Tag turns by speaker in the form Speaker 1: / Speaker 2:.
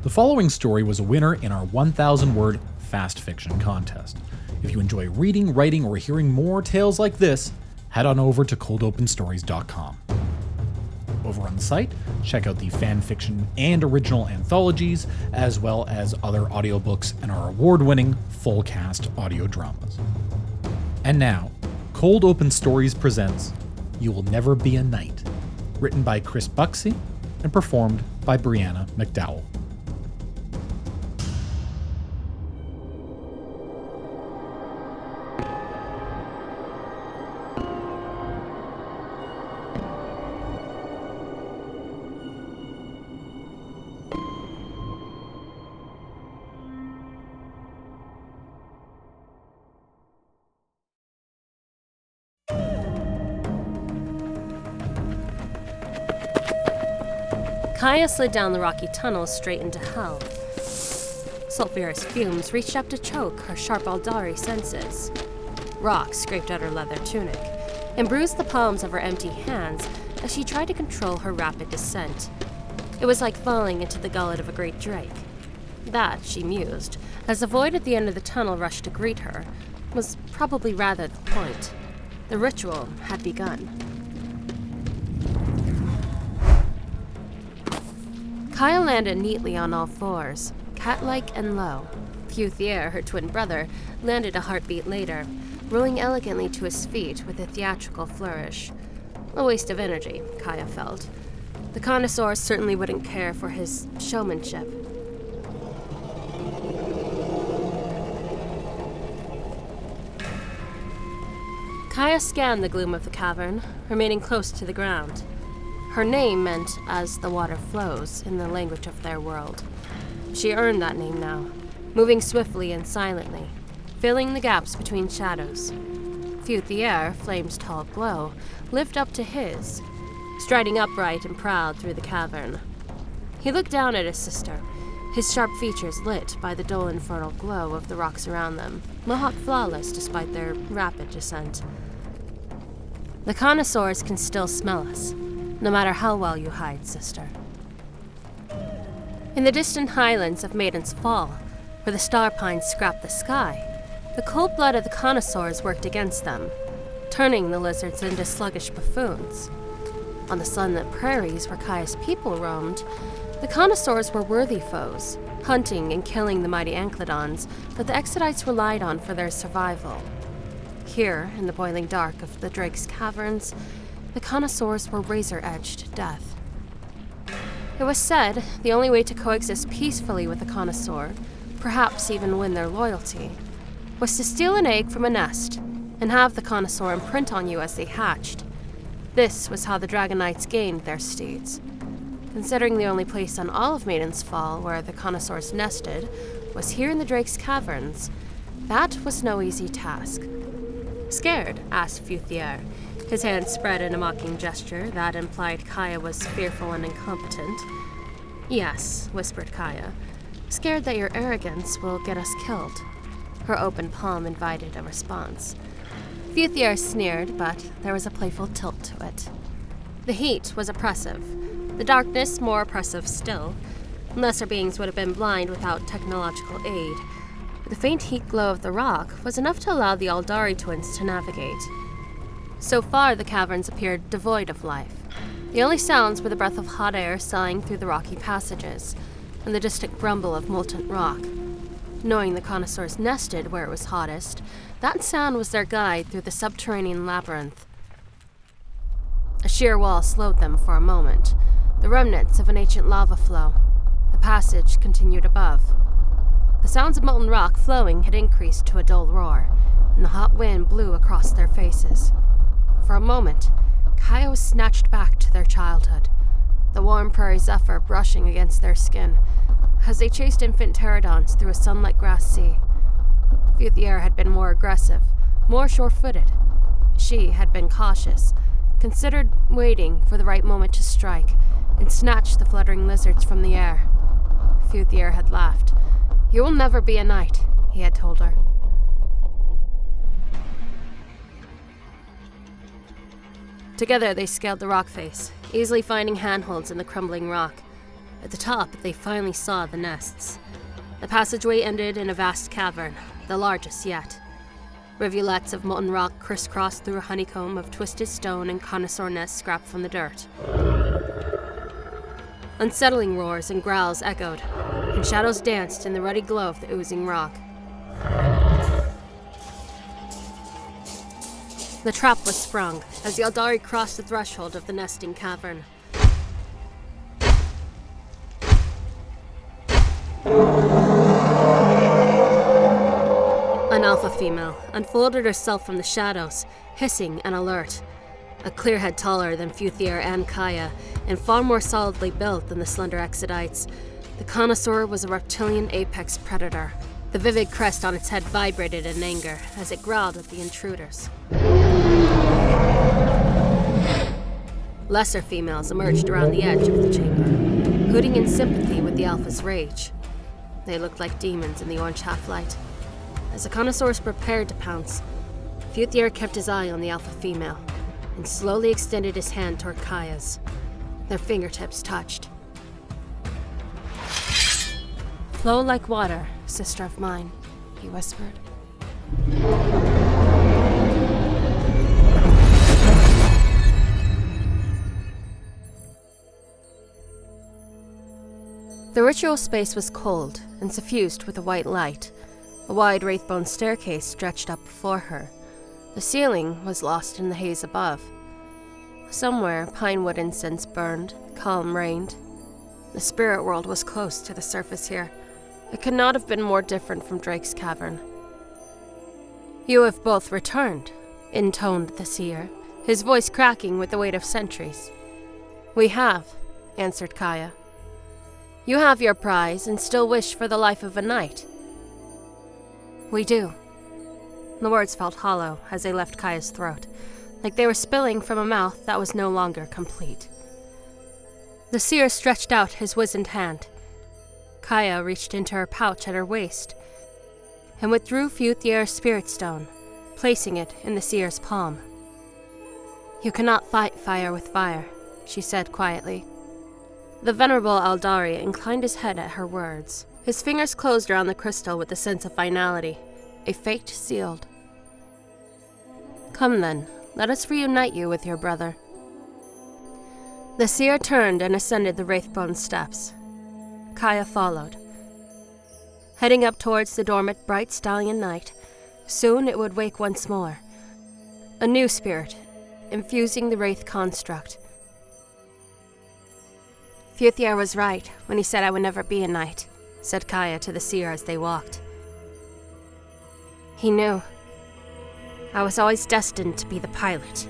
Speaker 1: The following story was a winner in our 1,000-word fast fiction contest. If you enjoy reading, writing, or hearing more tales like this, head on over to coldopenstories.com. Over on the site, check out the fanfiction and original anthologies, as well as other audiobooks and our award-winning full-cast audio dramas. And now, Cold Open Stories presents You Will Never Be a Knight, written by Chris Buxey and performed by Brianna McDowell.
Speaker 2: Kaya slid down the rocky tunnel straight into hell. Sulfurous fumes reached up to choke her sharp Aldari senses. Rocks scraped at her leather tunic and bruised the palms of her empty hands as she tried to control her rapid descent. It was like falling into the gullet of a great drake. That, she mused, as the void at the end of the tunnel rushed to greet her, was probably rather the point. The ritual had begun. Kaya landed neatly on all fours, cat-like and low. Futhier, her twin brother, landed a heartbeat later, rolling elegantly to his feet with a theatrical flourish. A waste of energy, Kaya felt. The connoisseur certainly wouldn't care for his showmanship. Kaya scanned the gloom of the cavern, remaining close to the ground. Her name meant "as the water flows" in the language of their world. She earned that name now, moving swiftly and silently, filling the gaps between shadows. Futhier, Flame's tall glow, lived up to his, striding upright and proud through the cavern. He looked down at his sister, his sharp features lit by the dull infernal glow of the rocks around them, mohawk flawless despite their rapid descent. The connoisseurs can still smell us, no matter how well you hide, sister. In the distant highlands of Maiden's Fall, where the star pines scrapped the sky, the cold blood of the connoisseurs worked against them, turning the lizards into sluggish buffoons. On the sunlit prairies where Kaya's people roamed, the connoisseurs were worthy foes, hunting and killing the mighty Ankledons that the Exodites relied on for their survival. Here, in the boiling dark of the Drake's caverns, the connoisseurs were razor-edged death. It was said the only way to coexist peacefully with a connoisseur, perhaps even win their loyalty, was to steal an egg from a nest and have the connoisseur imprint on you as they hatched. This was how the Dragon Knights gained their steeds. Considering the only place on all of Maiden's Fall where the connoisseurs nested was here in the Drake's caverns, that was no easy task. Scared? Asked Futhier, his hands spread in a mocking gesture that implied Kaya was fearful and incompetent. Yes, whispered Kaya, scared that your arrogance will get us killed. Her open palm invited a response. Futhier sneered, but there was a playful tilt to it. The heat was oppressive, the darkness more oppressive still. Lesser beings would have been blind without technological aid. The faint heat glow of the rock was enough to allow the Aldari twins to navigate. So far, the caverns appeared devoid of life. The only sounds were the breath of hot air sighing through the rocky passages, and the distant grumble of molten rock. Knowing the connoisseurs nested where it was hottest, that sound was their guide through the subterranean labyrinth. A sheer wall slowed them for a moment, the remnants of an ancient lava flow. The passage continued above. The sounds of molten rock flowing had increased to a dull roar, and the hot wind blew across their faces. For a moment, Kaya was snatched back to their childhood, the warm prairie zephyr brushing against their skin, as they chased infant pterodons through a sunlit grass sea. Futhier had been more aggressive, more sure-footed. She had been cautious, considered waiting for the right moment to strike, and snatch the fluttering lizards from the air. Futhier had laughed. "You will never be a knight," he had told her. Together they scaled the rock face, easily finding handholds in the crumbling rock. At the top, they finally saw the nests. The passageway ended in a vast cavern, the largest yet. Rivulets of molten rock crisscrossed through a honeycomb of twisted stone and connoisseur nests scrapped from the dirt. Unsettling roars and growls echoed, and shadows danced in the ruddy glow of the oozing rock. The trap was sprung as the Eldari crossed the threshold of the nesting cavern. An alpha female unfolded herself from the shadows, hissing and alert. A clear head taller than Futhier and Kaya, and far more solidly built than the slender Exodites, the connoisseur was a reptilian apex predator. The vivid crest on its head vibrated in anger as it growled at the intruders. Lesser females emerged around the edge of the chamber, hooting in sympathy with the alpha's rage. They looked like demons in the orange half-light. As the connoisseurs prepared to pounce, Futhier kept his eye on the alpha female and slowly extended his hand toward Kaya's. Their fingertips touched. "Flow like water, sister of mine," he whispered. The ritual space was cold and suffused with a white light. A wide wraithbone staircase stretched up before her. The ceiling was lost in the haze above. Somewhere, pinewood incense burned, calm reigned. The spirit world was close to the surface here. It could not have been more different from Drake's cavern. "You have both returned," intoned the seer, his voice cracking with the weight of centuries. "We have," answered Kaya. "You have your prize and still wish for the life of a knight." "We do." The words felt hollow as they left Kaya's throat, like they were spilling from a mouth that was no longer complete. The seer stretched out his wizened hand. Kaya reached into her pouch at her waist and withdrew Futhier's spirit stone, placing it in the seer's palm. "You cannot fight fire with fire," she said quietly. The venerable Eldari inclined his head at her words. His fingers closed around the crystal with a sense of finality, a fate sealed. "Come then, let us reunite you with your brother." The seer turned and ascended the wraithbone steps. Kaya followed. Heading up towards the dormant bright stallion night, soon it would wake once more. A new spirit, infusing the wraith construct. "Futhier was right when he said I would never be a knight," said Kaya to the seer as they walked. "He knew. I was always destined to be the pilot."